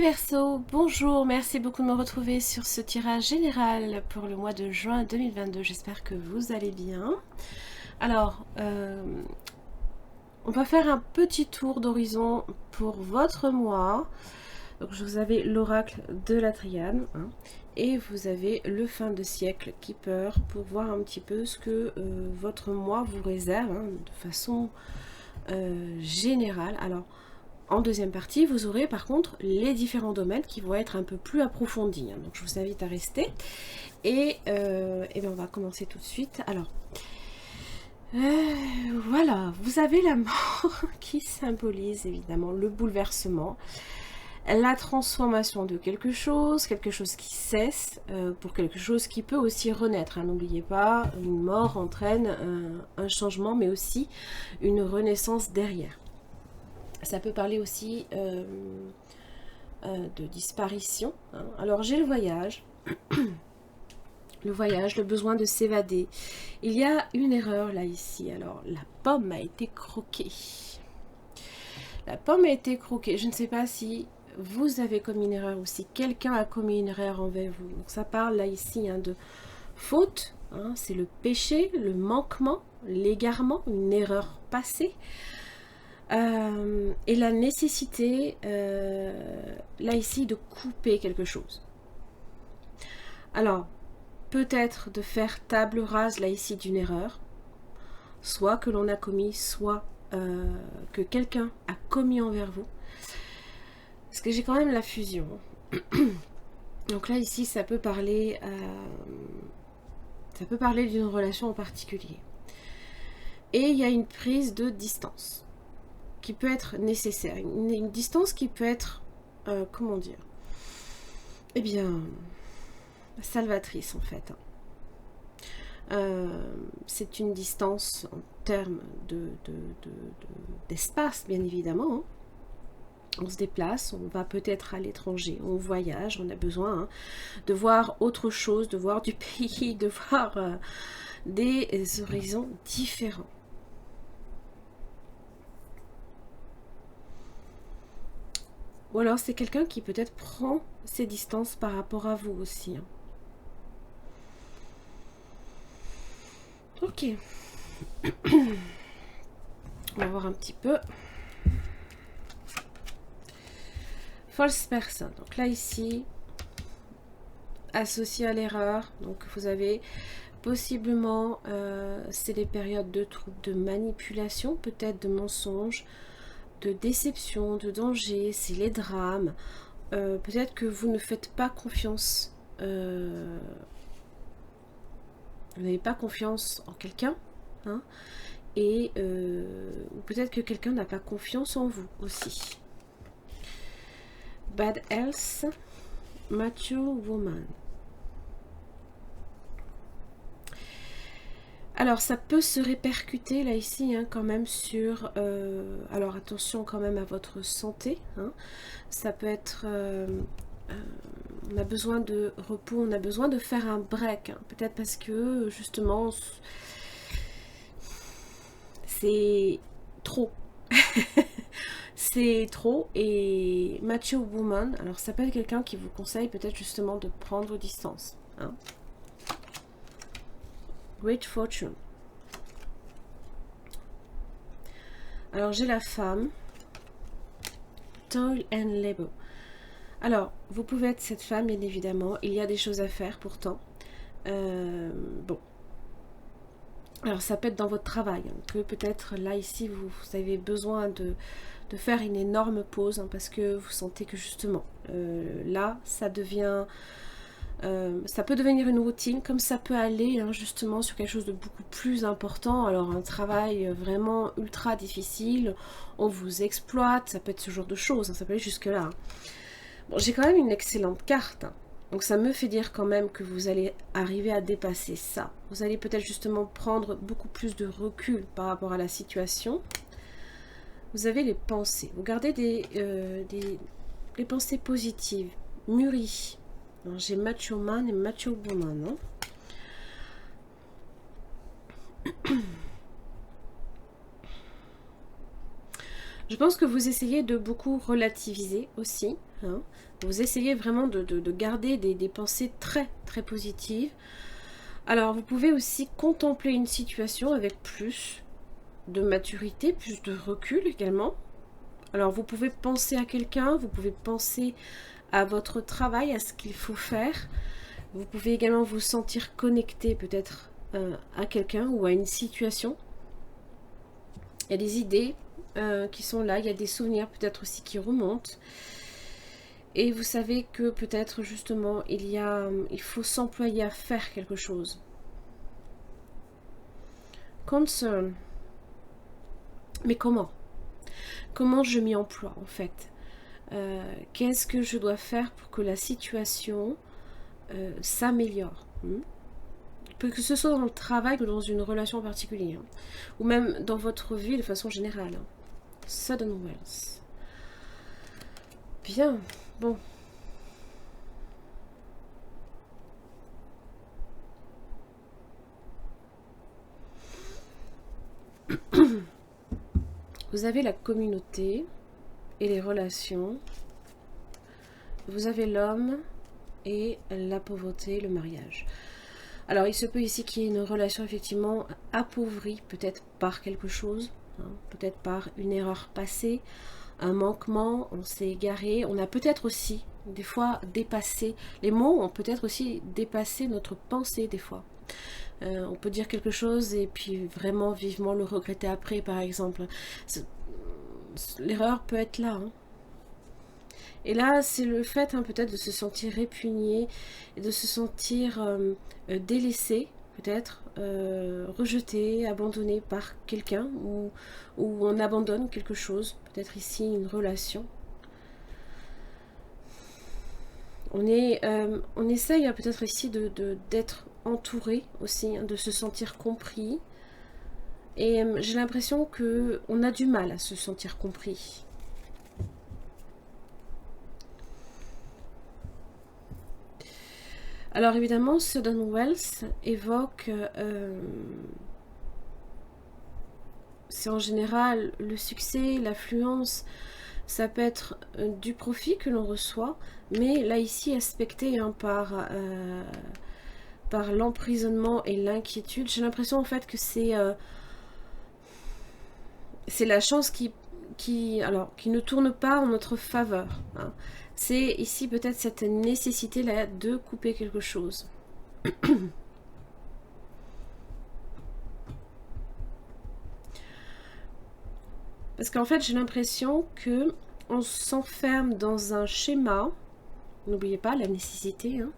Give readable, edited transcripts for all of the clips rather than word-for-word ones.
Verseaux, bonjour, merci beaucoup de me retrouver sur ce tirage général pour le mois de juin 2022. J'espère que vous allez bien. Alors, on va faire un petit tour d'horizon pour votre mois. Donc, vous avez l'oracle de la triade, hein, et vous avez le fin de siècle Keeper pour voir un petit peu ce que votre mois vous réserve, hein, de façon générale. Alors, en deuxième partie, vous aurez par contre les différents domaines qui vont être un peu plus approfondis. Hein. Donc je vous invite à rester. Et bien on va commencer tout de suite. Alors, voilà, vous avez la mort qui symbolise évidemment le bouleversement, la transformation de quelque chose qui cesse pour quelque chose qui peut aussi renaître. Hein. N'oubliez pas, une mort entraîne un changement, mais aussi une renaissance derrière. Ça peut parler aussi de disparition. Hein. Alors j'ai le voyage, le besoin de s'évader. Il y a une erreur là ici. Alors la pomme a été croquée. La pomme a été croquée. Je ne sais pas si vous avez commis une erreur ou si quelqu'un a commis une erreur envers vous. Donc ça parle là ici hein, de faute. Hein, c'est le péché, le manquement, l'égarement, une erreur passée. Et la nécessité, là ici, de couper quelque chose. Alors, peut-être de faire table rase, là ici, d'une erreur, soit que l'on a commis, soit que quelqu'un a commis envers vous. Parce que j'ai quand même la fusion. Donc là, ici, ça peut parler d'une relation en particulier. Et il y a une prise de distance qui peut être nécessaire. Une distance qui peut être, comment dire, eh bien, salvatrice en fait. C'est une distance en termes d'espace, bien évidemment. Hein. On se déplace, on va peut-être à l'étranger, on voyage, on a besoin hein, de voir autre chose, de voir du pays, de voir des horizons différents. Ou alors c'est quelqu'un qui peut-être prend ses distances par rapport à vous aussi. Hein. Ok. On va voir un petit peu. False person. Donc là ici, associé à l'erreur. Donc vous avez possiblement, c'est des périodes de troubles, de manipulation, peut-être de mensonges, de déception, de danger, c'est les drames. Peut-être que vous ne faites pas confiance. Vous n'avez pas confiance en quelqu'un. Hein, et peut-être que quelqu'un n'a pas confiance en vous aussi. Bad health, mature woman. Alors ça peut se répercuter là ici hein, quand même sur... alors attention quand même à votre santé. Hein. Ça peut être... on a besoin de repos, on a besoin de faire un break. Hein. Peut-être parce que justement c'est trop. C'est trop. Et mature woman, alors ça peut être quelqu'un qui vous conseille peut-être justement de prendre vos distances. Hein. Great fortune. Alors j'ai la femme. Toil and labor. Alors, vous pouvez être cette femme, bien évidemment. Il y a des choses à faire pourtant. Bon. Alors ça peut être dans votre travail. Hein, que peut-être là, ici, vous avez besoin de faire une énorme pause. Hein, parce que vous sentez que justement, là, ça devient... ça peut devenir une routine, comme ça peut aller hein, justement sur quelque chose de beaucoup plus important. Alors un travail vraiment ultra difficile, on vous exploite, ça peut être ce genre de choses, hein, ça peut aller jusque là. Hein. Bon, j'ai quand même une excellente carte, hein, donc ça me fait dire quand même que vous allez arriver à dépasser ça. Vous allez peut-être justement prendre beaucoup plus de recul par rapport à la situation. Vous avez les pensées, vous gardez des pensées positives, mûries. J'ai mature man et mature woman. Hein. Je pense que vous essayez de beaucoup relativiser aussi. Hein. Vous essayez vraiment de garder des pensées très très positives. Alors vous pouvez aussi contempler une situation avec plus de maturité, plus de recul également. Alors vous pouvez penser à quelqu'un, vous pouvez penser à votre travail, à ce qu'il faut faire. Vous pouvez également vous sentir connecté peut-être à quelqu'un ou à une situation. Il y a des idées qui sont là, il y a des souvenirs peut-être aussi qui remontent. Et vous savez que peut-être justement il faut s'employer à faire quelque chose. Concern. Mais comment? Comment je m'y emploie en fait? Qu'est-ce que je dois faire pour que la situation s'améliore? Que ce soit dans le travail ou dans une relation particulière, ou même dans votre vie de façon générale. Sudden wealth. Bien, bon. Vous avez la communauté et les relations. Vous avez l'homme et la pauvreté, le mariage. Alors, il se peut ici qu'il y ait une relation effectivement appauvrie, peut-être par quelque chose, hein, peut-être par une erreur passée, un manquement, on s'est égaré. On a peut-être aussi, des fois, dépassé. Les mots ont peut-être aussi dépassé notre pensée, des fois. On peut dire quelque chose et puis vraiment vivement le regretter après, par exemple. L'erreur peut être là. Hein. Et là, c'est le fait peut-être de se sentir répugné et de se sentir délaissé, peut-être, rejeté, abandonné par quelqu'un ou on abandonne quelque chose, peut-être ici une relation. On essaye peut-être ici d'être entouré aussi, hein, de se sentir compris. Et j'ai l'impression qu'on a du mal à se sentir compris. Alors évidemment, Sudden Wealth évoque, c'est en général le succès, l'affluence, ça peut être du profit que l'on reçoit, mais là ici aspecté par l'emprisonnement et l'inquiétude. J'ai l'impression en fait que c'est la chance qui ne tourne pas en notre faveur. Hein. C'est ici peut-être cette nécessité-là de couper quelque chose. Parce qu'en fait, j'ai l'impression que on s'enferme dans un schéma. N'oubliez pas la nécessité. Hein.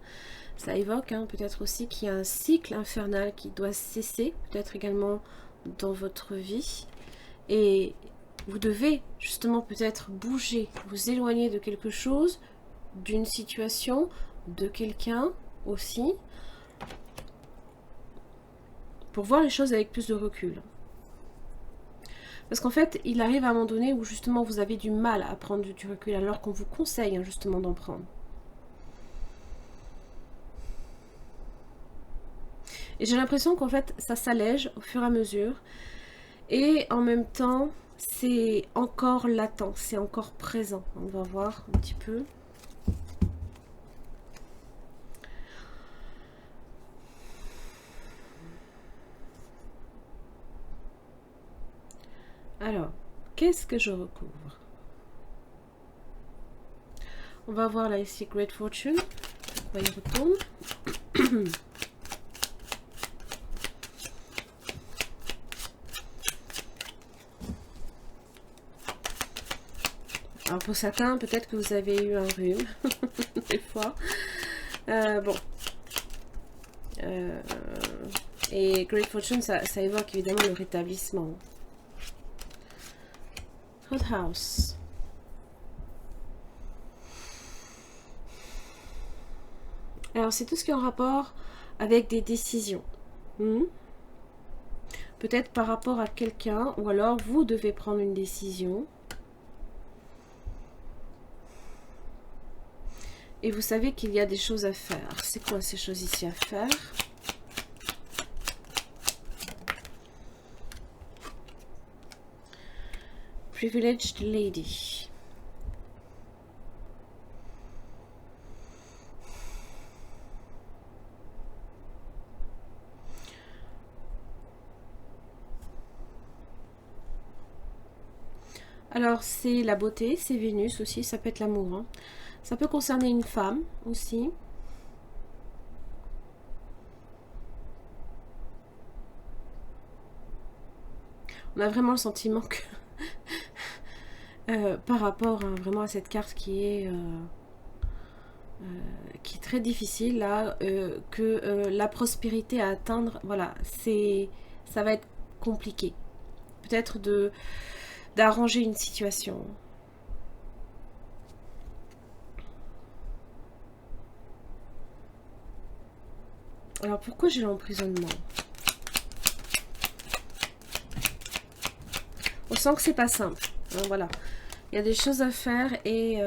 Ça évoque peut-être aussi qu'il y a un cycle infernal qui doit cesser, peut-être également dans votre vie. Et vous devez justement peut-être bouger, vous éloigner de quelque chose, d'une situation, de quelqu'un aussi, pour voir les choses avec plus de recul. Parce qu'en fait, il arrive à un moment donné où justement vous avez du mal à prendre du recul, alors qu'on vous conseille justement d'en prendre. Et j'ai l'impression qu'en fait, ça s'allège au fur et à mesure. Et en même temps, c'est encore latent, c'est encore présent. On va voir un petit peu. Alors, qu'est-ce que je recouvre? On va voir là ici Great Fortune. On va y retourner. Alors pour certains, peut-être que vous avez eu un rhume, des fois. Bon. Et Great Fortune, ça évoque évidemment le rétablissement. Hot House. Alors c'est tout ce qui est en rapport avec des décisions. Peut-être par rapport à quelqu'un, ou alors vous devez prendre une décision. Et vous savez qu'il y a des choses à faire. C'est quoi ces choses ici à faire? Privileged Lady. Alors, c'est la beauté, c'est Vénus aussi, ça peut être l'amour. Hein. Ça peut concerner une femme aussi. On a vraiment le sentiment que par rapport hein, vraiment à cette carte qui est très difficile là, que la prospérité à atteindre, voilà, ça va être compliqué. Peut-être d'arranger une situation. Alors pourquoi j'ai l'emprisonnement? On sent que c'est pas simple. Hein, voilà. Il y a des choses à faire et il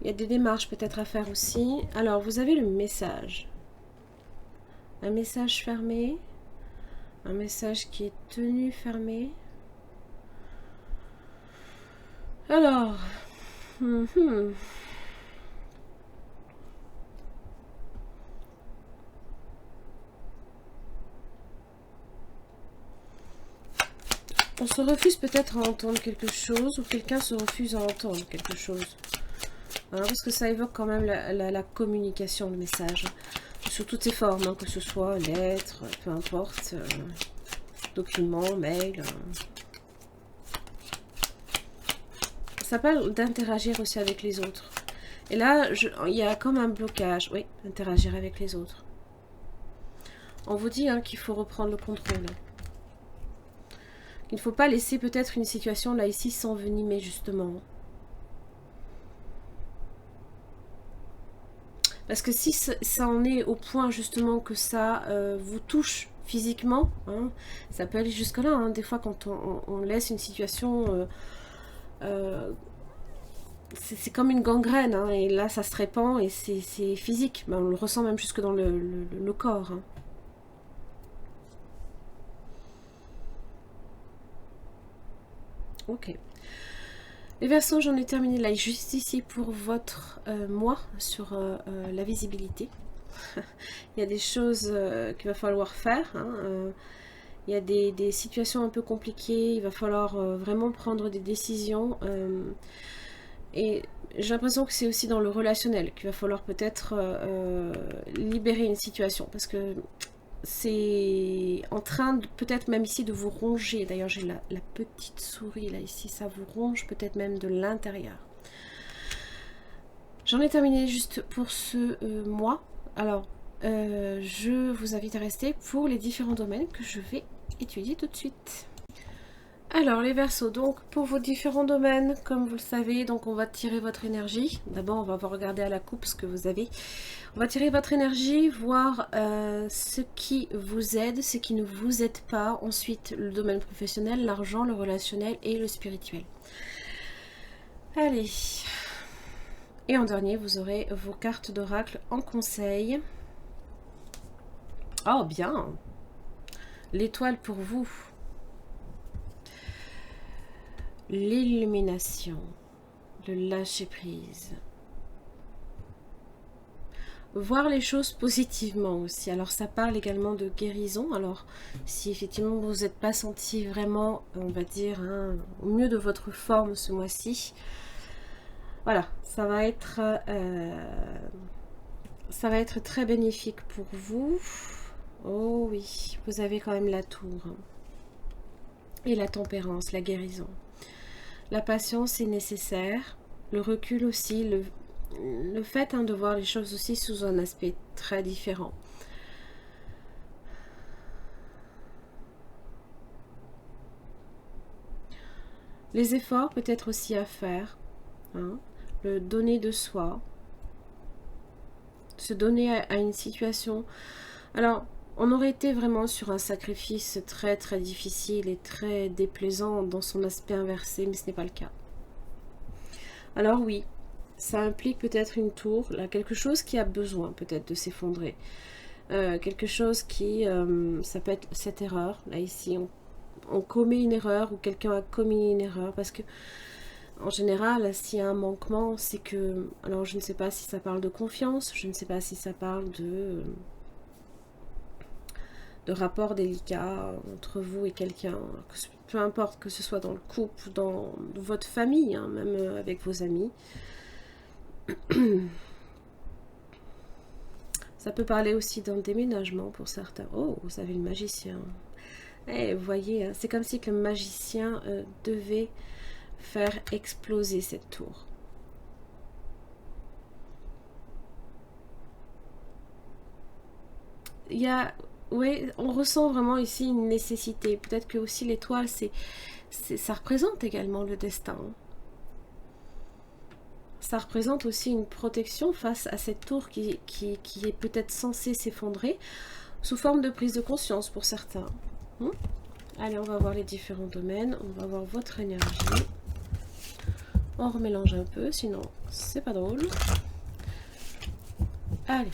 y a des démarches peut-être à faire aussi. Alors vous avez le message. Un message fermé. Un message qui est tenu fermé. Alors. On se refuse peut-être à entendre quelque chose ou quelqu'un se refuse à entendre quelque chose. Hein, parce que ça évoque quand même la communication, le message. Sous toutes ses formes, hein, que ce soit lettres, peu importe, documents, mails. Ça parle d'interagir aussi avec les autres. Et là, il y a comme un blocage. Oui, interagir avec les autres. On vous dit hein, qu'il faut reprendre le contrôle. Il ne faut pas laisser peut-être une situation là ici s'envenimer justement. Parce que si ça en est au point justement que ça vous touche physiquement, hein, ça peut aller jusque là. Hein, des fois quand on laisse une situation, c'est comme une gangrène. Hein, et là ça se répand et c'est physique. Ben, on le ressent même jusque dans le corps. Hein. Ok. Les Verseaux, j'en ai terminé là, juste ici pour votre mois sur la visibilité. Il y a des choses qu'il va falloir faire. Hein, il y a des situations un peu compliquées. Il va falloir vraiment prendre des décisions. Et j'ai l'impression que c'est aussi dans le relationnel qu'il va falloir peut-être libérer une situation. Parce que c'est en train peut-être même ici de vous ronger. D'ailleurs j'ai la petite souris là ici, ça vous ronge peut-être même de l'intérieur. J'en ai terminé juste pour ce mois. Alors je vous invite à rester pour les différents domaines que je vais étudier tout de suite. Alors les Verseaux, donc pour vos différents domaines, comme vous le savez, donc on va tirer votre énergie. D'abord on va regarder à la coupe ce que vous avez. On va tirer votre énergie, voir ce qui vous aide, ce qui ne vous aide pas. Ensuite le domaine professionnel, l'argent, le relationnel et le spirituel. Allez. Et en dernier vous aurez vos cartes d'oracle en conseil. Oh bien. L'étoile pour vous. L'illumination, le lâcher prise. Voir les choses positivement aussi. Alors ça parle également de guérison. Alors si effectivement vous n'êtes pas senti vraiment, on va dire, hein, au mieux de votre forme ce mois-ci, voilà, ça va être très bénéfique pour vous. Oh oui, vous avez quand même la tour. Et la tempérance, la guérison. La patience est nécessaire, le recul aussi, le fait hein, de voir les choses aussi sous un aspect très différent. Les efforts peut-être aussi à faire, hein, le donner de soi, se donner à une situation. Alors, on aurait été vraiment sur un sacrifice très très difficile et très déplaisant dans son aspect inversé, mais ce n'est pas le cas. Alors oui, ça implique peut-être une tour, là, quelque chose qui a besoin peut-être de s'effondrer. Quelque chose qui, ça peut être cette erreur, là ici, on commet une erreur ou quelqu'un a commis une erreur. Parce que, en général, s'il y a un manquement, c'est que... Alors, je ne sais pas si ça parle de confiance, je ne sais pas si ça parle de rapport délicat entre vous et quelqu'un. Peu importe que ce soit dans le couple, dans votre famille, hein, même avec vos amis. Ça peut parler aussi d'un déménagement pour certains. Oh, vous avez le magicien. Eh, vous voyez, hein, c'est comme si que le magicien devait faire exploser cette tour. Il y a, oui, on ressent vraiment ici une nécessité. Peut-être que aussi l'étoile, ça représente également le destin. Ça représente aussi une protection face à cette tour qui est peut-être censée s'effondrer sous forme de prise de conscience pour certains. Allez, on va voir les différents domaines. On va voir votre énergie. On remélange un peu, sinon c'est pas drôle. Allez.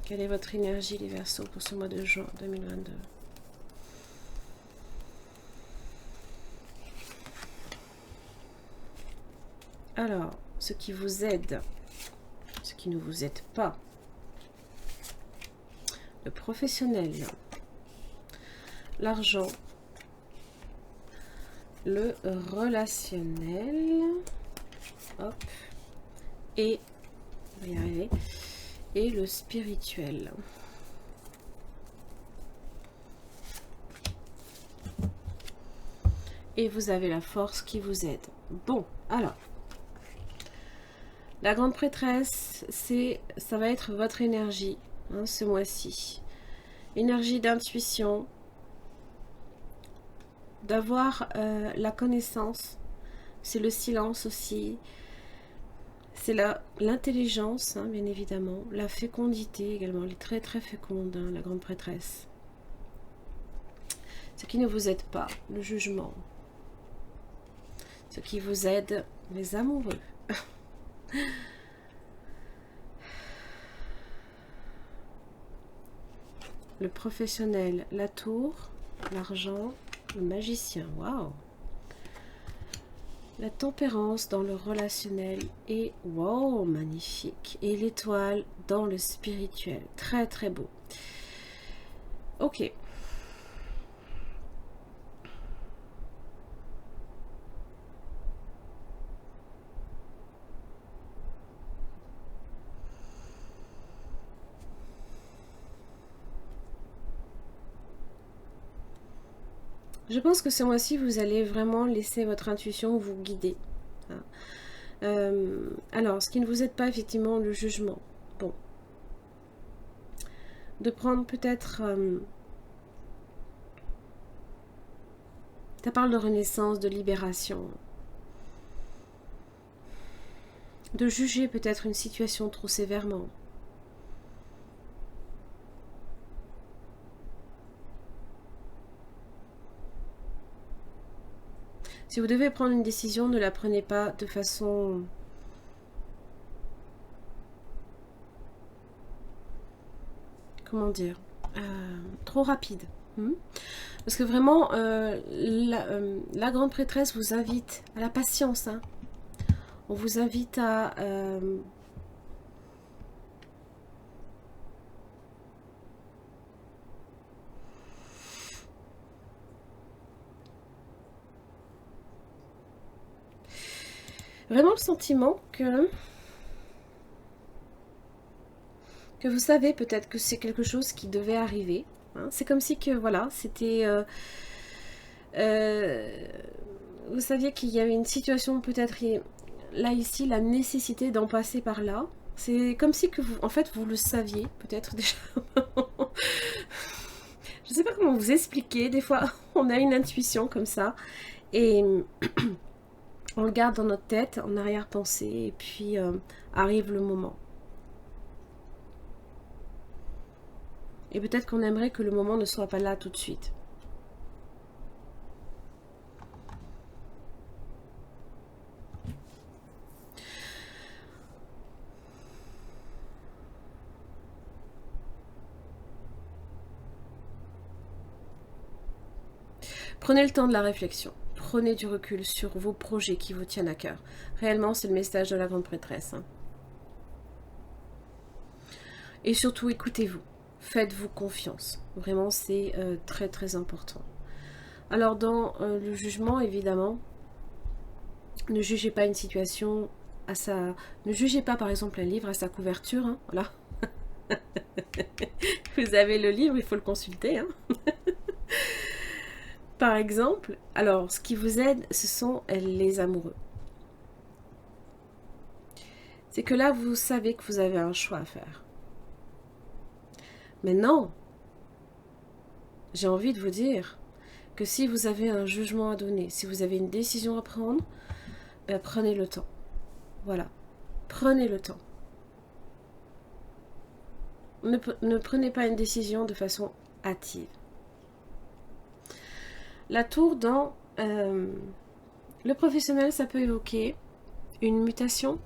Quelle est votre énergie, les Verseaux, pour ce mois de juin 2022? Alors, ce qui vous aide, ce qui ne vous aide pas. Le professionnel, l'argent, le relationnel, hop, et, on va y arriver, et le spirituel. Et vous avez la force qui vous aide. Bon, alors, la grande prêtresse, ça va être votre énergie, hein, ce mois-ci. Énergie d'intuition, d'avoir la connaissance, c'est le silence aussi, c'est l'intelligence, hein, bien évidemment, la fécondité également, elle est très très féconde, hein, la grande prêtresse. Ce qui ne vous aide pas, le jugement. Ce qui vous aide, les amoureux. Le professionnel, la tour, l'argent, le magicien, waouh. La tempérance dans le relationnel et wow, magnifique. Et l'étoile dans le spirituel, très très beau. Ok. Je pense que ce mois-ci, vous allez vraiment laisser votre intuition vous guider. Alors, ce qui ne vous aide pas, effectivement, le jugement. Bon. De prendre peut-être... ça parle de renaissance, de libération. De juger peut-être une situation trop sévèrement. Si vous devez prendre une décision, ne la prenez pas de façon... comment dire, trop rapide. Parce que vraiment, la grande prêtresse vous invite à la patience. Hein. On vous invite à... vraiment le sentiment que vous savez peut-être que c'est quelque chose qui devait arriver. Hein. C'est comme si que, voilà, c'était... vous saviez qu'il y avait une situation peut-être... Là, ici, la nécessité d'en passer par là. C'est comme si que vous... En fait, vous le saviez, peut-être déjà. Je ne sais pas comment vous expliquer. Des fois, on a une intuition comme ça. Et... on le garde dans notre tête, en arrière-pensée, et puis arrive le moment. Et peut-être qu'on aimerait que le moment ne soit pas là tout de suite. Prenez le temps de la réflexion. Prenez du recul sur vos projets qui vous tiennent à cœur. Réellement, c'est le message de la grande prêtresse. Hein. Et surtout, écoutez-vous. Faites-vous confiance. Vraiment, c'est très très important. Alors, dans le jugement, évidemment, ne jugez pas une situation à sa... Ne jugez pas, par exemple, un livre à sa couverture. Hein, voilà. Vous avez le livre, il faut le consulter. Hein. Par exemple, alors, ce qui vous aide, ce sont les amoureux. C'est que là, vous savez que vous avez un choix à faire. Maintenant, j'ai envie de vous dire que si vous avez un jugement à donner, si vous avez une décision à prendre, ben prenez le temps. Voilà. Prenez le temps. Ne prenez pas une décision de façon hâtive. La tour dans le professionnel, ça peut évoquer une mutation.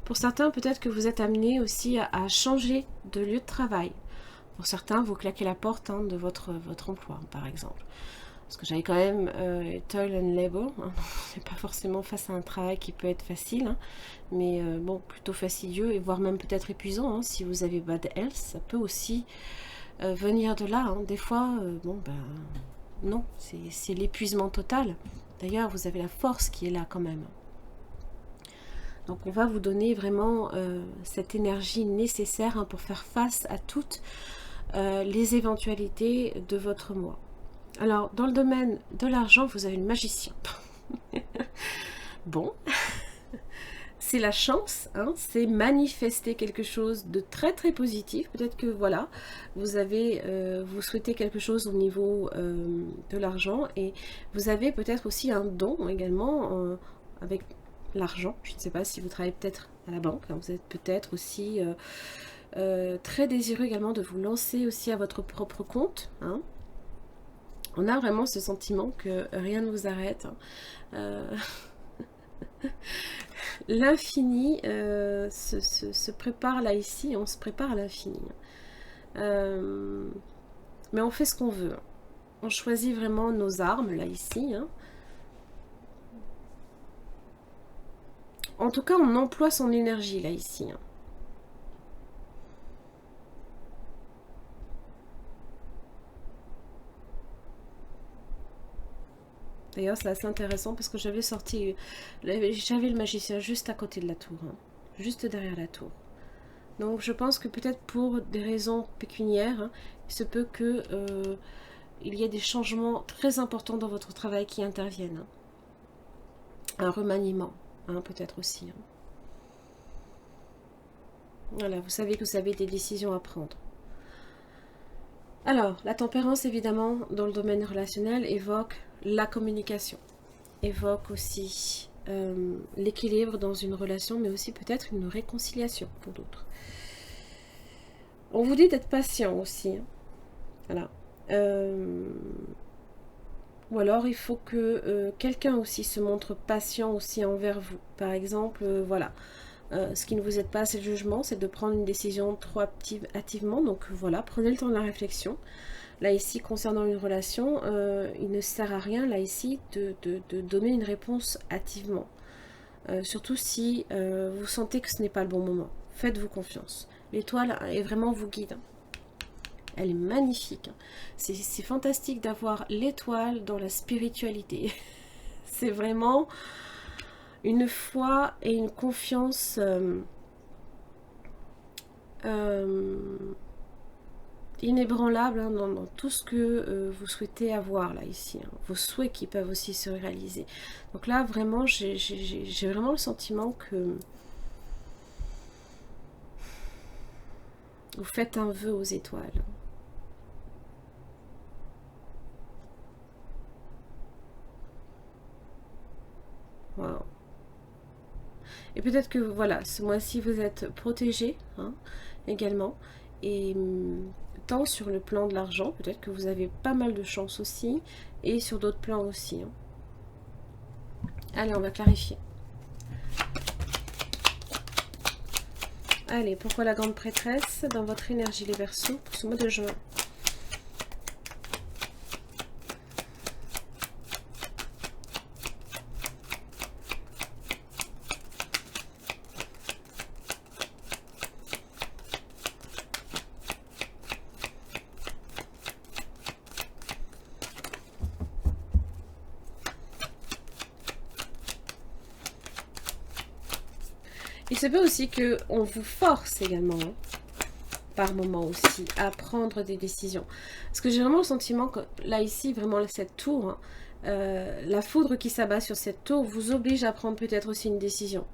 Pour certains, peut-être que vous êtes amené aussi à changer de lieu de travail. Pour certains, vous claquez la porte hein, de votre emploi, par exemple. Parce que j'avais quand même toil and labor. Hein. C'est pas forcément face à un travail qui peut être facile, hein, mais bon, plutôt fastidieux et voire même peut-être épuisant. Hein, si vous avez bad health, ça peut aussi venir de là. Hein. Des fois, bon, ben non, c'est l'épuisement total. D'ailleurs, vous avez la force qui est là quand même. Donc on va vous donner vraiment cette énergie nécessaire hein, pour faire face à toutes les éventualités de votre mois. Alors, dans le domaine de l'argent, vous avez une magicien. Bon, c'est la chance, hein, c'est manifester quelque chose de très très positif. Peut-être que voilà, vous souhaitez quelque chose au niveau de l'argent et vous avez peut-être aussi un don également avec l'argent. Je ne sais pas si vous travaillez peut-être à la banque, hein, vous êtes peut-être aussi très désireux également de vous lancer aussi à votre propre compte. Hein. On a vraiment ce sentiment que rien ne vous arrête. Hein. L'infini se prépare là ici, on se prépare à l'infini. Mais on fait ce qu'on veut. On choisit vraiment nos armes là ici. Hein. En tout cas, on emploie son énergie là ici. Hein. D'ailleurs, c'est assez intéressant parce que j'avais le magicien juste à côté de la tour, hein, juste derrière la tour. Donc, je pense que peut-être pour des raisons pécuniaires, hein, il se peut que il y ait des changements très importants dans votre travail qui interviennent. Hein. Un remaniement, hein, peut-être aussi. Hein. Voilà, vous savez que vous avez des décisions à prendre. Alors, la tempérance, évidemment, dans le domaine relationnel, évoque la communication, évoque aussi l'équilibre dans une relation, mais aussi peut-être une réconciliation pour d'autres. On vous dit d'être patient aussi. Hein. Voilà. Ou alors, il faut que quelqu'un aussi se montre patient aussi envers vous. Par exemple, voilà. Ce qui ne vous aide pas, c'est le jugement, c'est de prendre une décision trop hâtivement. Donc voilà, prenez le temps de la réflexion. Là ici, concernant une relation, il ne sert à rien, là ici, de donner une réponse hâtivement. Surtout si vous sentez que ce n'est pas le bon moment. Faites-vous confiance. L'étoile est vraiment vous guide. Elle est magnifique. C'est fantastique d'avoir l'étoile dans la spiritualité. C'est vraiment une foi et une confiance inébranlable hein, dans tout ce que vous souhaitez avoir là ici. Hein. Vos souhaits qui peuvent aussi se réaliser. Donc là, vraiment, j'ai vraiment le sentiment que vous faites un vœu aux étoiles. Wow. Et peut-être que voilà, ce mois-ci vous êtes protégé hein, également. Et tant sur le plan de l'argent, peut-être que vous avez pas mal de chance aussi. Et sur d'autres plans aussi. Hein. Allez, on va clarifier. Allez, pourquoi la grande prêtresse dans votre énergie les Verseaux pour ce mois de juin? Il se peut aussi qu'on vous force également, hein, par moment aussi, à prendre des décisions. Parce que j'ai vraiment le sentiment que là, ici, vraiment, cette tour, hein, la foudre qui s'abat sur cette tour vous oblige à prendre peut-être aussi une décision.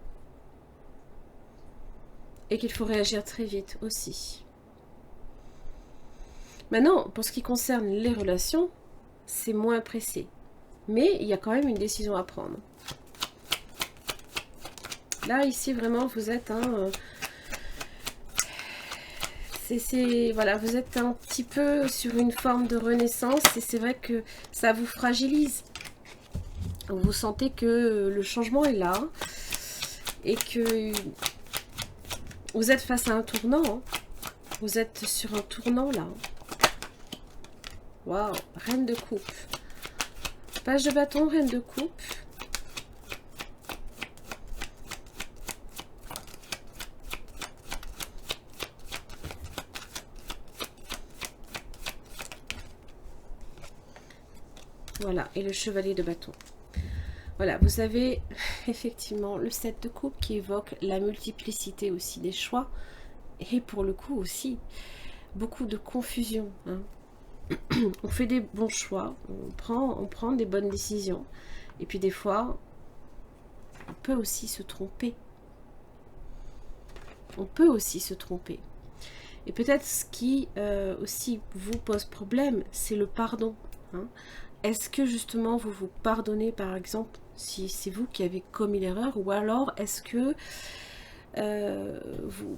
Et qu'il faut réagir très vite aussi. Maintenant, pour ce qui concerne les relations, c'est moins pressé. Mais il y a quand même une décision à prendre. Là, ici, vraiment, vous êtes voilà, vous êtes un petit peu sur une forme de renaissance et c'est vrai que ça vous fragilise. Vous sentez que le changement est là et que vous êtes face à un tournant. Hein. Vous êtes sur un tournant là. Waouh, reine de coupe. Page de bâton, reine de coupe. Voilà, et le chevalier de bâton. Voilà, vous avez effectivement le 7 de coupe qui évoque la multiplicité aussi des choix. Et pour le coup aussi, beaucoup de confusion. Hein. On fait des bons choix, on prend des bonnes décisions. Et puis des fois, on peut aussi se tromper. On peut aussi se tromper. Et peut-être ce qui aussi vous pose problème, c'est le pardon. Hein. Est-ce que justement vous vous pardonnez par exemple si c'est vous qui avez commis l'erreur, ou alors est-ce que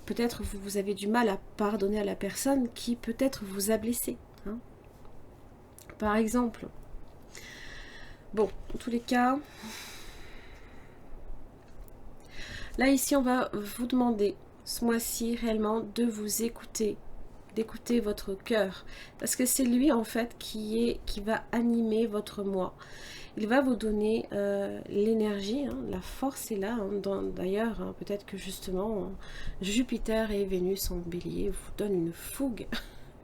peut-être vous avez du mal à pardonner à la personne qui peut-être vous a blessé, hein, par exemple. Bon, en tous les cas, là ici on va vous demander ce mois-ci réellement de vous écouter, d'écouter votre cœur, parce que c'est lui en fait qui va animer votre moi. Il va vous donner l'énergie, hein, la force est là. Hein, d'ailleurs, hein, peut-être que justement Jupiter et Vénus en Bélier vous donnent une fougue,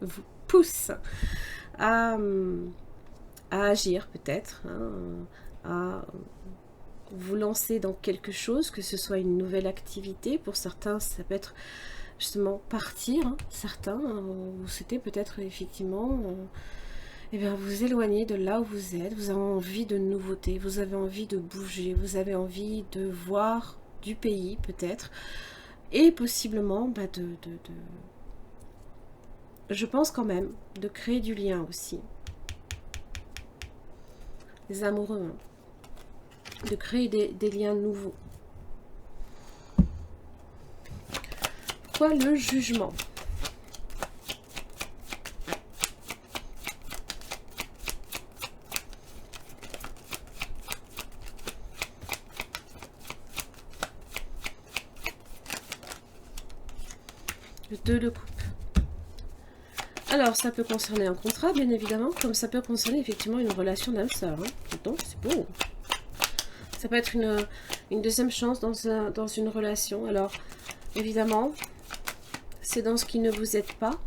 vous poussent à agir peut-être, hein, à vous lancer dans quelque chose, que ce soit une nouvelle activité. Pour certains, ça peut être justement partir, hein, certains, ou c'était peut-être effectivement vous éloigner de là où vous êtes. Vous avez envie de nouveautés, vous avez envie de bouger, vous avez envie de voir du pays peut-être, et possiblement je pense quand même de créer du lien aussi. Les amoureux, hein, de créer des liens nouveaux. Pourquoi le jugement ? Le 2 de coupe. Alors, ça peut concerner un contrat, bien évidemment, comme ça peut concerner effectivement une relation d'âme sœur. Hein. Donc, c'est beau. Ça peut être une deuxième chance dans une relation. Alors, évidemment, c'est dans ce qui ne vous aide pas.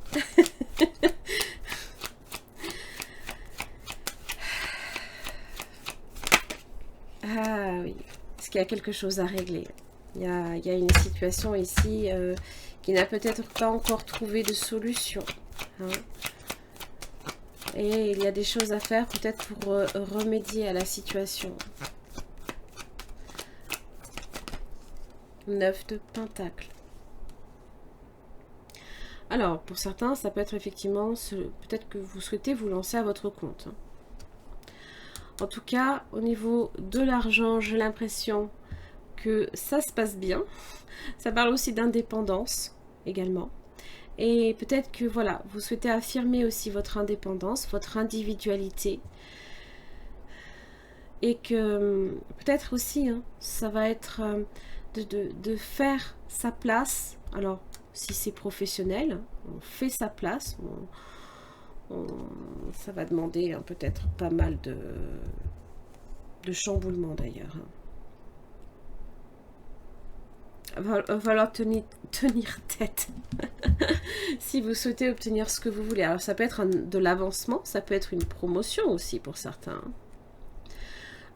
Ah oui, parce qu'il y a quelque chose à régler. Il y a une situation ici qui n'a peut-être pas encore trouvé de solution. Hein. Et il y a des choses à faire peut-être pour remédier à la situation. 9 de Pentacle. Alors, pour certains, ça peut être effectivement, peut-être que vous souhaitez vous lancer à votre compte. Hein. En tout cas, au niveau de l'argent, j'ai l'impression que ça se passe bien. Ça parle aussi d'indépendance également. Et peut-être que voilà, vous souhaitez affirmer aussi votre indépendance, votre individualité. Et que peut-être aussi, hein, ça va être de faire sa place. Alors, si c'est professionnel, on fait sa place. Ça va demander hein, peut-être pas mal de chamboulements d'ailleurs. Va falloir tenir tête si vous souhaitez obtenir ce que vous voulez. Alors ça peut être de l'avancement, ça peut être une promotion aussi pour certains.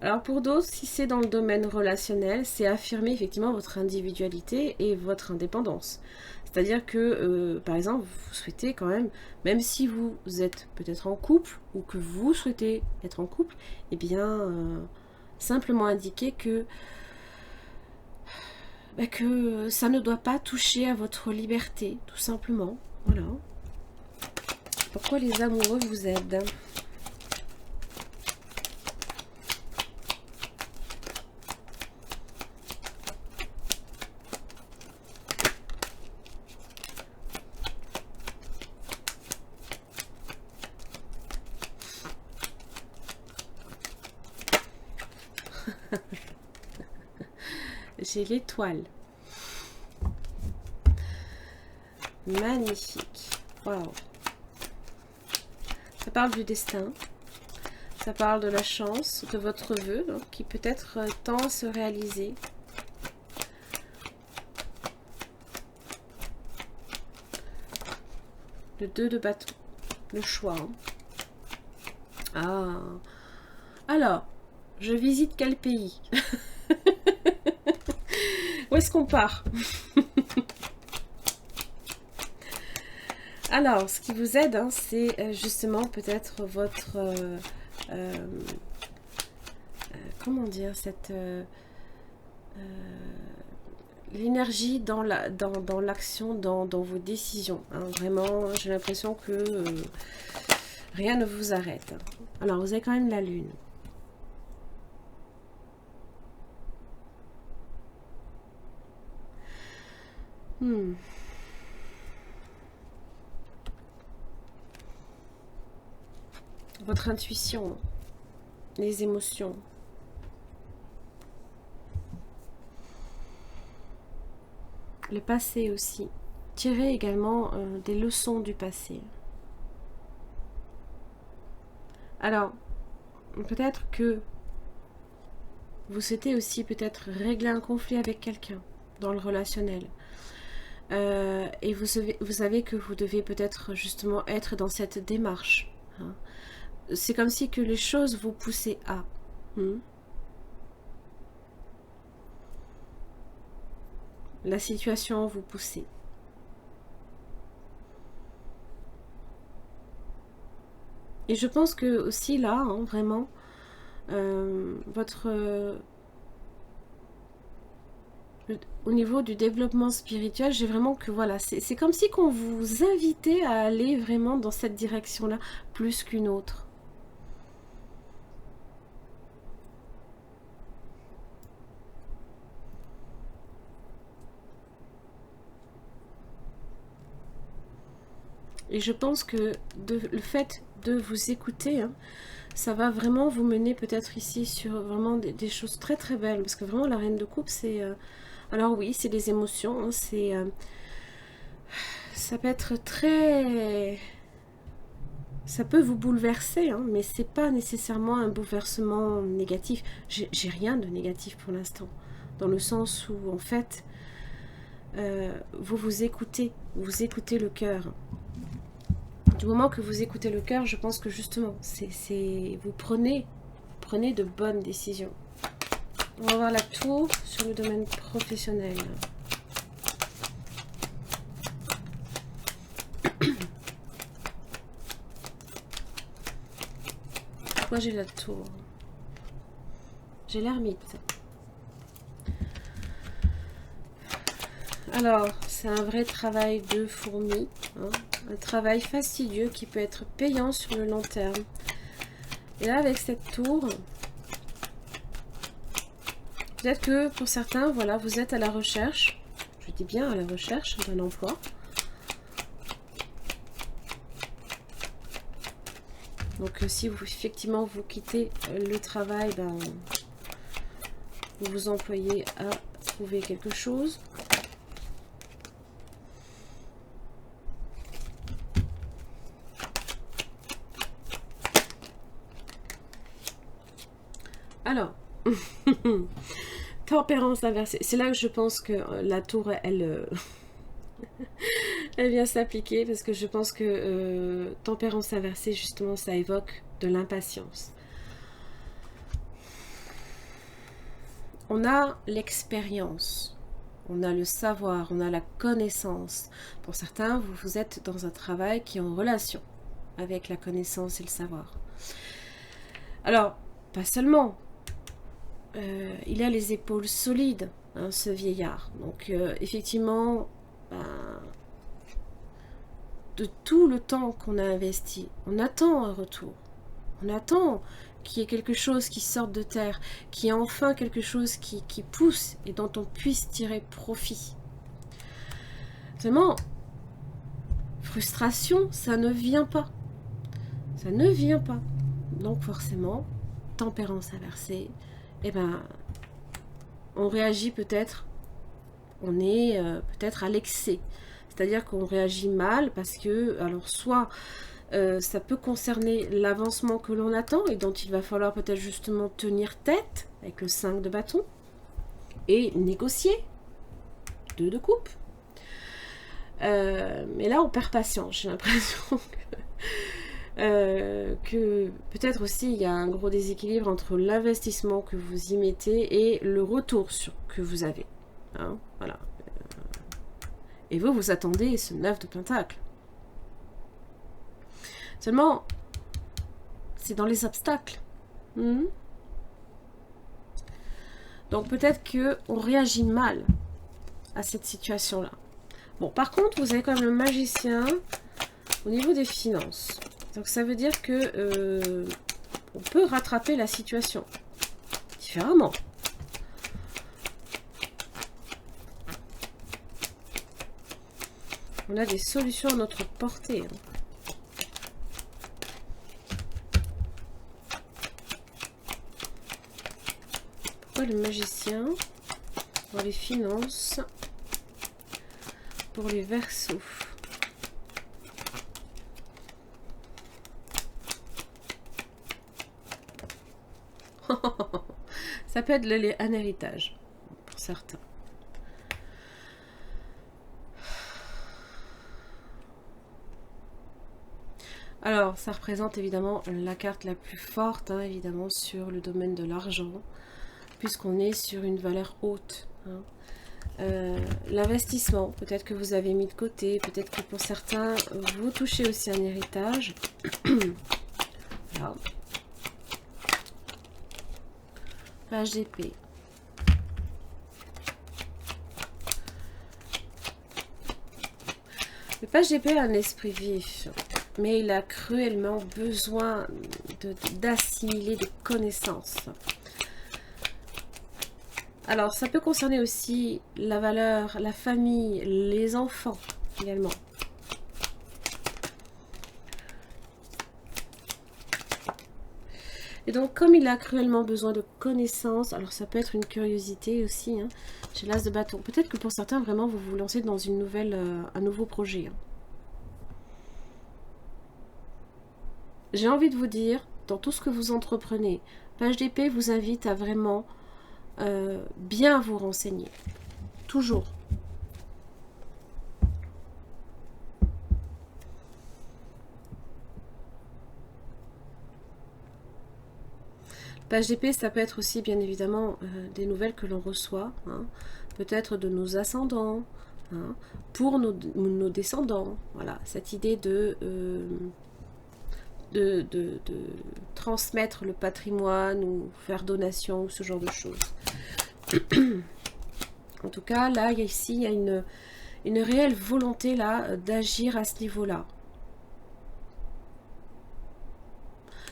Alors pour d'autres, si c'est dans le domaine relationnel, c'est affirmer effectivement votre individualité et votre indépendance. C'est-à-dire que, par exemple, vous souhaitez quand même si vous êtes peut-être en couple ou que vous souhaitez être en couple, eh bien, simplement indiquer que ça ne doit pas toucher à votre liberté, tout simplement. Voilà. Pourquoi les amoureux vous aident? J'ai l'étoile. Magnifique. Waouh. Ça parle du destin. Ça parle de la chance, de votre vœu, hein, qui peut-être tend à se réaliser. Le 2 de bâton. Le choix. Hein. Ah. Alors, je visite quel pays? Où est-ce qu'on part? Alors, ce qui vous aide, hein, c'est justement peut-être votre... comment dire, cette... l'énergie dans l'action, dans vos décisions. Hein. Vraiment, j'ai l'impression que rien ne vous arrête. Alors, vous avez quand même la lune. Votre intuition, les émotions. Le passé aussi. Tirez également des leçons du passé. Alors, peut-être que vous souhaitez aussi peut-être régler un conflit avec quelqu'un dans le relationnel. Et vous savez que vous devez peut-être justement être dans cette démarche. Hein. C'est comme si que les choses vous poussaient à. La situation vous poussait. Et je pense que aussi là, hein, vraiment, au niveau du développement spirituel, j'ai vraiment que voilà, c'est comme si qu'on vous invitait à aller vraiment dans cette direction-là, plus qu'une autre. Et je pense que le fait de vous écouter, hein, ça va vraiment vous mener peut-être ici sur vraiment des choses très très belles. Parce que vraiment la reine de coupe, c'est... alors oui, c'est des émotions, hein, c'est... ça peut être très... Ça peut vous bouleverser, hein, mais c'est pas nécessairement un bouleversement négatif. J'ai rien de négatif pour l'instant. Dans le sens où, en fait, vous écoutez le cœur. Du moment que vous écoutez le cœur, je pense que justement, vous prenez de bonnes décisions. On va voir la tour sur le domaine professionnel. Pourquoi j'ai la tour? J'ai l'ermite. Alors, c'est un vrai travail de fourmi. Hein, un travail fastidieux qui peut être payant sur le long terme. Et là, avec cette tour, peut-être que pour certains, voilà, vous êtes à la recherche, je dis bien à la recherche d'un emploi. Donc si vous effectivement vous quittez le travail, ben, vous vous employez à trouver quelque chose. Alors, tempérance inversée. C'est là que je pense que la tour, elle vient s'appliquer parce que je pense que tempérance inversée, justement, ça évoque de l'impatience. on a l'expérience, on a le savoir, on a la connaissance. Pour certains, vous êtes dans un travail qui est en relation avec la connaissance et le savoir. Alors, pas seulement, il a les épaules solides, hein, ce vieillard. Donc, effectivement, de tout le temps qu'on a investi, on attend un retour. On attend qu'il y ait quelque chose qui sorte de terre, qu'il y ait enfin quelque chose qui pousse et dont on puisse tirer profit. Seulement, frustration, ça ne vient pas. Ça ne vient pas. Donc forcément, tempérance inversée, eh ben, on réagit peut-être, on est peut-être à l'excès. C'est-à-dire qu'on réagit mal parce que, alors soit ça peut concerner l'avancement que l'on attend et dont il va falloir peut-être justement tenir tête avec le 5 de bâton et négocier 2 de coupe. Mais là on perd patience, j'ai l'impression que peut-être aussi il y a un gros déséquilibre entre l'investissement que vous y mettez et le retour que vous avez, hein, voilà. Et vous attendez ce 9 de pentacle. Seulement, c'est dans les obstacles. Donc peut-être qu'on réagit mal à cette situation-là. Bon, par contre, vous avez quand même le magicien au niveau des finances. Donc ça veut dire que on peut rattraper la situation différemment. On a des solutions à notre portée. Pourquoi le magicien pour les finances, pour les Verseaux? Ça peut être un héritage pour certains. Alors, ça représente évidemment la carte la plus forte, hein, évidemment, sur le domaine de l'argent, puisqu'on est sur une valeur haute. Hein. L'investissement, peut-être que vous avez mis de côté, peut-être que pour certains, vous touchez aussi un héritage. Voilà. Page d'épée. Le page d'épée a un esprit vif, mais il a cruellement besoin d'assimiler des connaissances. Alors, ça peut concerner aussi la valeur, la famille, les enfants également. Et donc, comme il a cruellement besoin de connaissances, alors ça peut être une curiosité aussi, hein, chez l'As de bâton. Peut-être que pour certains, vraiment, vous vous lancez dans une nouvelle, un nouveau projet. Hein. J'ai envie de vous dire, dans tout ce que vous entreprenez, page d'épée vous invite à vraiment bien vous renseigner. Toujours. Page d'épée, ça peut être aussi bien évidemment des nouvelles que l'on reçoit, hein, peut-être de nos ascendants, hein, pour nos descendants. Voilà, cette idée de transmettre le patrimoine ou faire donation ou ce genre de choses. En tout cas, là, ici, il y a une réelle volonté là d'agir à ce niveau-là.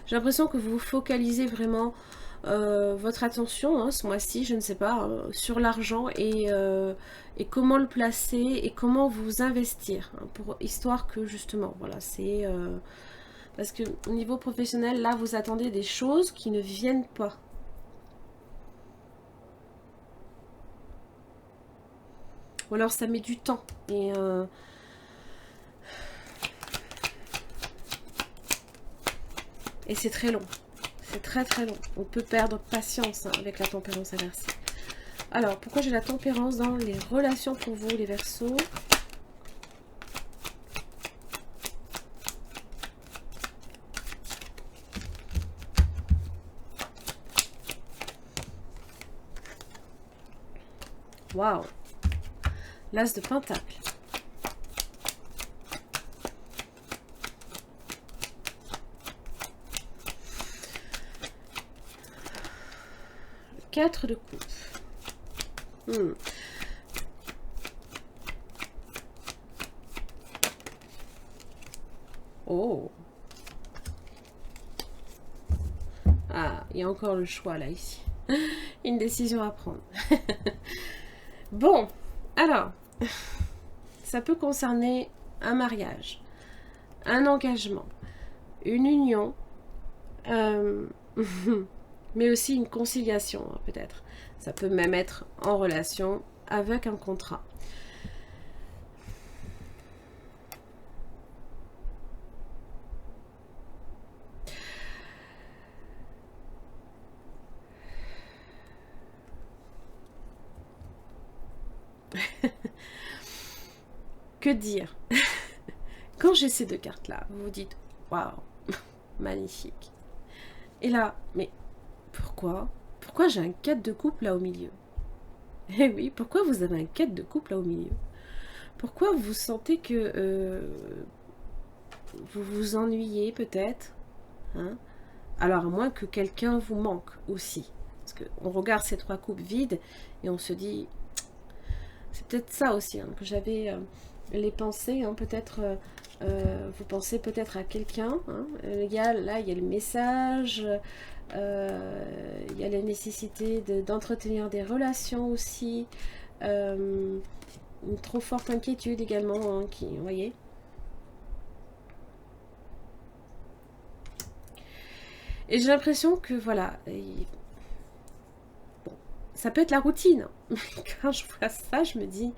J'ai l'impression que vous focalisez vraiment votre attention, hein, ce mois-ci, je ne sais pas, sur l'argent et comment le placer et comment vous investir, hein, histoire que justement, voilà, c'est... parce que au niveau professionnel, là, vous attendez des choses qui ne viennent pas. Ou alors ça met du temps. Et c'est très long. C'est très très long. On peut perdre patience, hein, avec la tempérance inversée. Alors, pourquoi j'ai la tempérance dans les relations pour vous, les Verseaux? Waouh. L'As de Pentacle. Le 4 de coupe. Oh. Ah, il y a encore le choix là, ici. Une décision à prendre. Bon, alors, ça peut concerner un mariage, un engagement, une union, mais aussi une conciliation, hein, peut-être. Ça peut même être en relation avec un contrat. Que dire? Quand j'ai ces deux cartes-là, vous vous dites « Waouh, magnifique !» Et là, mais pourquoi? Pourquoi j'ai un 4 de coupe là au milieu? Eh oui, pourquoi vous avez un 4 de coupe là au milieu? Pourquoi vous sentez que vous vous ennuyez peut-être, hein? Alors à moins que quelqu'un vous manque aussi. Parce qu'on regarde ces 3 coupes vides et on se dit, c'est peut-être ça aussi, hein, que j'avais les pensées, hein, peut-être, vous pensez peut-être à quelqu'un, hein, là il y a le message, il y a la nécessité d'entretenir des relations aussi, une trop forte inquiétude également, hein, vous voyez. Et j'ai l'impression que voilà, bon, ça peut être la routine. Mais quand je vois ça, je me dis,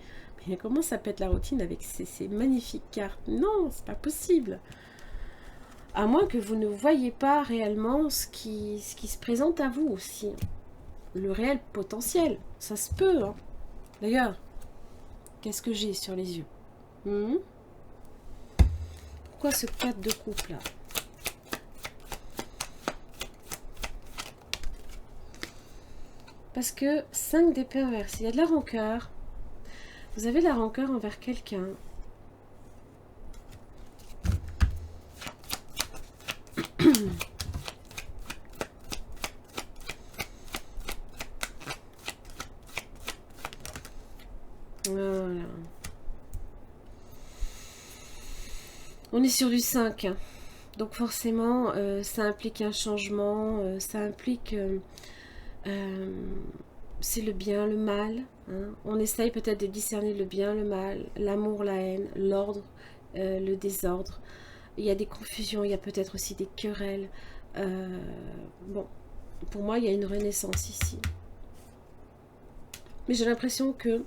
mais comment ça peut être la routine avec ces magnifiques cartes? Non, c'est pas possible. À moins que vous ne voyez pas réellement ce qui se présente à vous aussi. Le réel potentiel, ça se peut. Hein. D'ailleurs, qu'est-ce que j'ai sur les yeux? Pourquoi ce 4 de coupe là? Parce que 5 d'épée inverse, il y a de la rancœur. Vous avez de la rancœur envers quelqu'un. Voilà. On est sur du 5. Hein. Donc forcément, ça implique un changement, ça implique... c'est le bien, le mal. Hein. On essaye peut-être de discerner le bien, le mal, l'amour, la haine, l'ordre, le désordre. Il y a des confusions, il y a peut-être aussi des querelles. Bon, pour moi, il y a une renaissance ici. Mais j'ai l'impression que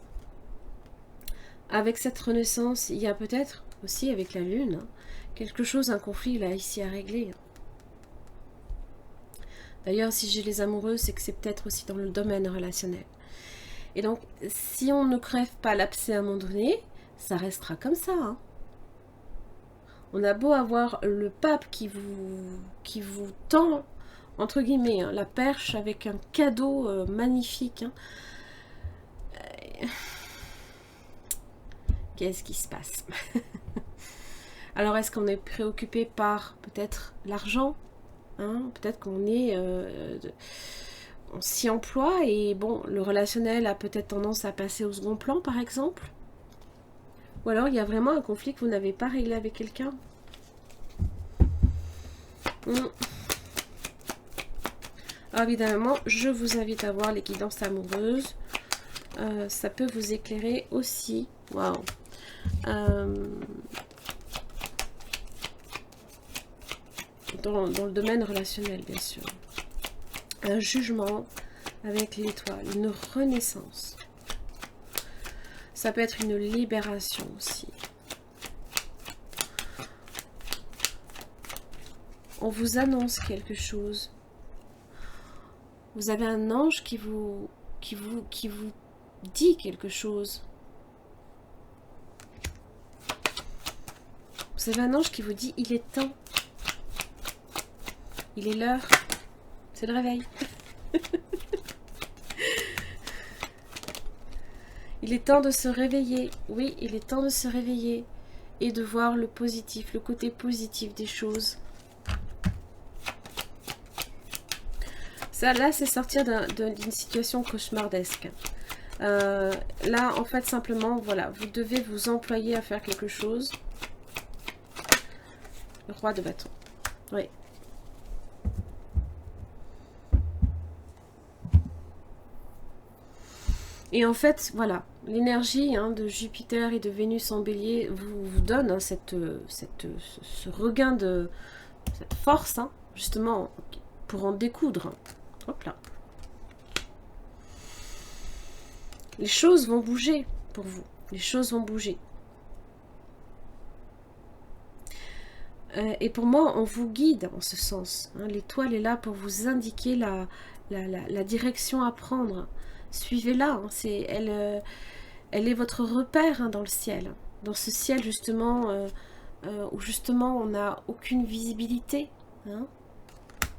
avec cette renaissance, il y a peut-être aussi avec la lune, hein, quelque chose, un conflit là ici à régler. D'ailleurs, si j'ai les amoureux, c'est que c'est peut-être aussi dans le domaine relationnel. Et donc, si on ne crève pas l'abcès à un moment donné, ça restera comme ça. Hein. On a beau avoir le pape qui vous tend, entre guillemets, hein, la perche avec un cadeau magnifique. Hein. Qu'est-ce qui se passe? Alors, est-ce qu'on est préoccupé par peut-être l'argent? Hein, peut-être qu'on est... on s'y emploie et bon, le relationnel a peut-être tendance à passer au second plan, par exemple. Ou alors, il y a vraiment un conflit que vous n'avez pas réglé avec quelqu'un. Alors, évidemment, je vous invite à voir les guidances amoureuses. Ça peut vous éclairer aussi. Waouh! Dans le domaine relationnel, bien sûr. Un jugement avec l'étoile, une renaissance. Ça peut être une libération aussi. On vous annonce quelque chose. Vous avez un ange qui vous dit quelque chose. Vous avez un ange qui vous dit, il est temps. Il est l'heure. C'est le réveil. Il est temps de se réveiller. Oui, il est temps de se réveiller. Et de voir le positif, le côté positif des choses. Ça, là, c'est sortir d'une situation cauchemardesque. Là, en fait, simplement, voilà, vous devez vous employer à faire quelque chose. Le roi de bâton. Oui. Et en fait, voilà, l'énergie de Jupiter et de Vénus en bélier vous donne ce regain de cette force, justement, pour en découdre. Hop là. Les choses vont bouger pour vous. Les choses vont bouger. Et pour moi, on vous guide en ce sens. L'étoile est là pour vous indiquer la direction à prendre. Suivez-la. Elle est votre repère dans le ciel. Dans ce ciel, justement, où justement on n'a aucune visibilité.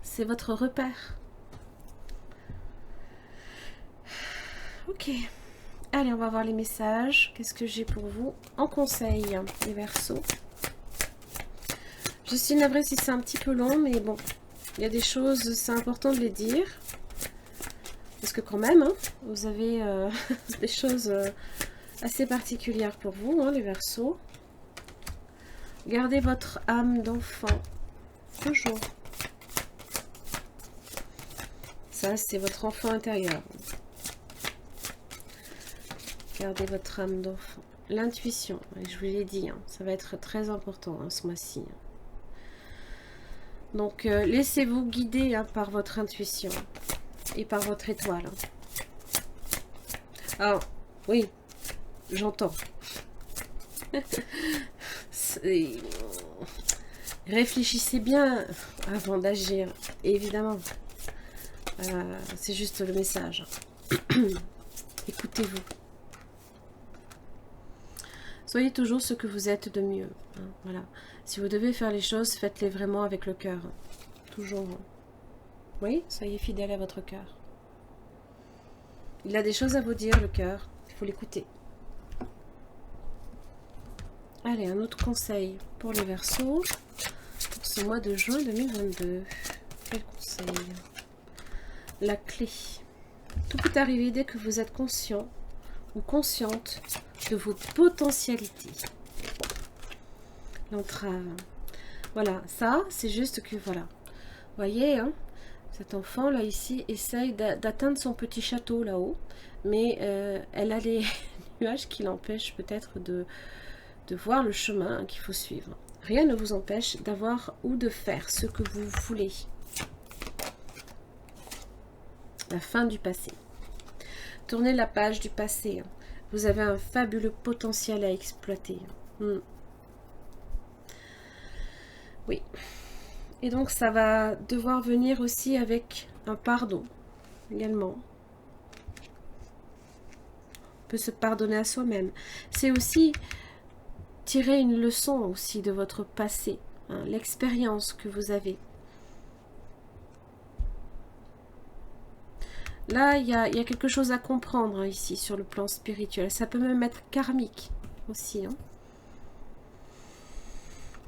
C'est votre repère. Ok. Allez, on va voir les messages. Qu'est-ce que j'ai pour vous en conseil, les Verseaux? Je suis navrée si c'est un petit peu long, mais bon, il y a des choses, c'est important de les dire. Parce que quand même, vous avez des choses assez particulières pour vous, les Verseaux. Gardez votre âme d'enfant, toujours. Ça, c'est votre enfant intérieur. Gardez votre âme d'enfant. L'intuition, je vous l'ai dit, ça va être très important ce mois-ci. Donc, laissez-vous guider par votre intuition et par votre étoile. Alors, oui, j'entends. Réfléchissez bien avant d'agir, évidemment. C'est juste le message. Écoutez-vous. Soyez toujours ce que vous êtes de mieux. Voilà. Si vous devez faire les choses, faites-les vraiment avec le cœur. Toujours. Oui, soyez fidèle à votre cœur. Il a des choses à vous dire, le cœur. Il faut l'écouter. Allez, un autre conseil pour les Verseaux. Pour ce mois de juin 2022. Quel conseil? La clé. Tout peut arriver dès que vous êtes conscient ou consciente de vos potentialités. L'entrave. Voilà, ça, c'est juste que, voilà. Vous voyez, cet enfant, là, ici, essaye d'atteindre son petit château, là-haut. Mais elle a les nuages qui l'empêchent peut-être de voir le chemin qu'il faut suivre. Rien ne vous empêche d'avoir ou de faire ce que vous voulez. La fin du passé. Tournez la page du passé. Vous avez un fabuleux potentiel à exploiter. Oui. Et donc, ça va devoir venir aussi avec un pardon, également. On peut se pardonner à soi-même. C'est aussi tirer une leçon aussi de votre passé, l'expérience que vous avez. Là, il y a quelque chose à comprendre ici, sur le plan spirituel. Ça peut même être karmique aussi.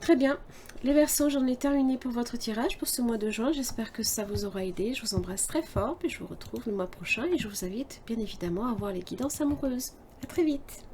Très bien. Les Verseaux, j'en ai terminé pour votre tirage pour ce mois de juin. J'espère que ça vous aura aidé. Je vous embrasse très fort. Puis je vous retrouve le mois prochain. Et je vous invite bien évidemment à voir les guidances amoureuses. À très vite.